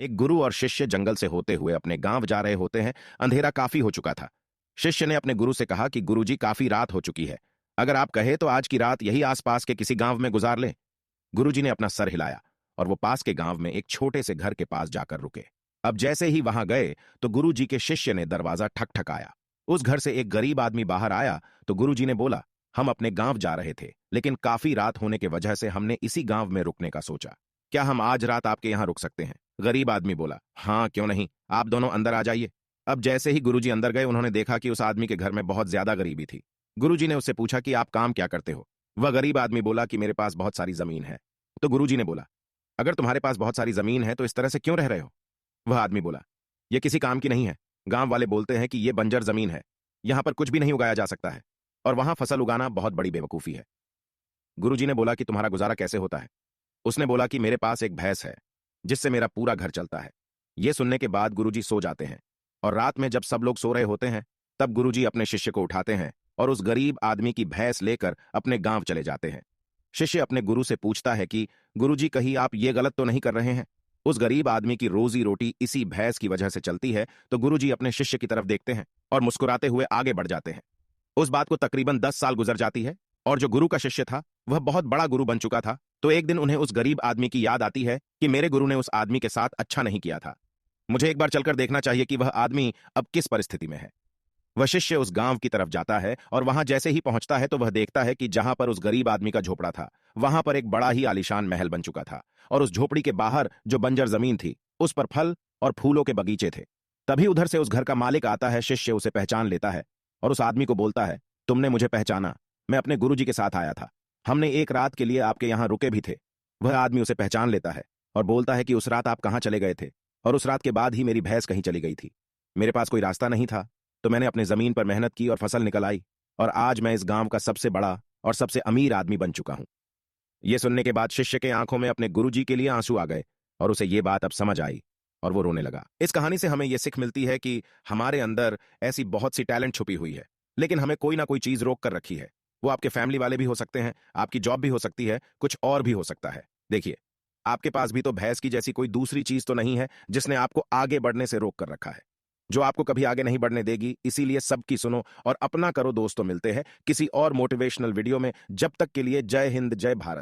एक गुरु और शिष्य जंगल से होते हुए अपने गांव जा रहे होते हैं। अंधेरा काफी हो चुका था। शिष्य ने अपने गुरु से कहा कि गुरुजी, काफी रात हो चुकी है। अगर आप कहे तो आज की रात यही आसपास के किसी गांव में गुजार लें। गुरुजी ने अपना सर हिलाया और वो पास के गांव में एक छोटे से घर के पास जाकर रुके। अब जैसे ही वहां गए तो गुरुजी के शिष्य ने दरवाजा ठकठकाया। उस घर से एक गरीब आदमी बाहर आया तो गुरुजी ने बोला, हम अपने गांव जा रहे थे, लेकिन काफी रात होने की वजह से हमने इसी गांव में रुकने का सोचा। क्या हम आज रात आपके यहां रुक सकते हैं? गरीब आदमी बोला, हाँ क्यों नहीं, आप दोनों अंदर आ जाइए। अब जैसे ही गुरुजी अंदर गए उन्होंने देखा कि उस आदमी के घर में बहुत ज्यादा गरीबी थी। गुरुजी ने उससे पूछा कि आप काम क्या करते हो? वह गरीब आदमी बोला कि मेरे पास बहुत सारी जमीन है। तो गुरुजी ने बोला, अगर तुम्हारे पास बहुत सारी जमीन है तो इस तरह से क्यों रह रहे हो? वह आदमी बोला, यह किसी काम की नहीं है। गांव वाले बोलते हैं कि यह बंजर जमीन है, यहां पर कुछ भी नहीं उगाया जा सकता है, और वहां फसल उगाना बहुत बड़ी बेवकूफी है। गुरुजी ने बोला कि तुम्हारा गुजारा कैसे होता है? उसने बोला कि मेरे पास एक भैंस है जिससे मेरा पूरा घर चलता है। यह सुनने के बाद गुरुजी सो जाते हैं, और रात में जब सब लोग सो रहे होते हैं तब गुरुजी अपने शिष्य को उठाते हैं और उस गरीब आदमी की भैंस लेकर अपने गांव चले जाते हैं। शिष्य अपने गुरु से पूछता है कि गुरुजी, कहीं आप ये गलत तो नहीं कर रहे हैं? उस गरीब आदमी की रोजी रोटी इसी भैंस की वजह से चलती है। तो गुरुजी अपने शिष्य की तरफ देखते हैं और मुस्कुराते हुए आगे बढ़ जाते हैं। उस बात को तकरीबन 10 साल गुजर जाती है, और जो गुरु का शिष्य था वह बहुत बड़ा गुरु बन चुका था। तो एक दिन उन्हें उस गरीब आदमी की याद आती है कि मेरे गुरु ने उस आदमी के साथ अच्छा नहीं किया था। मुझे एक बार चलकर देखना चाहिए कि वह आदमी अब किस परिस्थिति में है। वह शिष्य उस गांव की तरफ जाता है, और वहां जैसे ही पहुंचता है तो वह देखता है कि जहां पर उस गरीब आदमी का झोपड़ा था वहां पर एक बड़ा ही आलीशान महल बन चुका था, और उस झोपड़ी के बाहर जो बंजर जमीन थी उस पर फल और फूलों के बगीचे थे। तभी उधर से उस घर का मालिक आता है। शिष्य उसे पहचान लेता है और उस आदमी को बोलता है, तुमने मुझे पहचाना, मैं अपने गुरुजी के साथ आया था, हमने एक रात के लिए आपके यहां रुके भी थे। वह आदमी उसे पहचान लेता है और बोलता है कि उस रात आप कहां चले गए थे? और उस रात के बाद ही मेरी भैंस कहीं चली गई थी। मेरे पास कोई रास्ता नहीं था, तो मैंने अपनी जमीन पर मेहनत की और फसल निकल आई, और आज मैं इस गांव का सबसे बड़ा और सबसे अमीर आदमी बन चुका हूं। यह सुनने के बाद शिष्य के आंखों में अपने गुरुजी के लिए आंसू आ गए, और उसे यह बात अब समझ आई और वो रोने लगा। इस कहानी से हमें यह सीख मिलती है कि हमारे अंदर ऐसी बहुत सी टैलेंट छुपी हुई है, लेकिन हमें कोई ना कोई चीज रोक कर रखी है। वो आपके फैमिली वाले भी हो सकते हैं, आपकी जॉब भी हो सकती है, कुछ और भी हो सकता है। देखिए, आपके पास भी तो भैंस की जैसी कोई दूसरी चीज तो नहीं है जिसने आपको आगे बढ़ने से रोक कर रखा है, जो आपको कभी आगे नहीं बढ़ने देगी। इसीलिए सबकी सुनो और अपना करो। दोस्तों, मिलते हैं किसी और मोटिवेशनल वीडियो में। जब तक के लिए जय हिंद, जय भारत।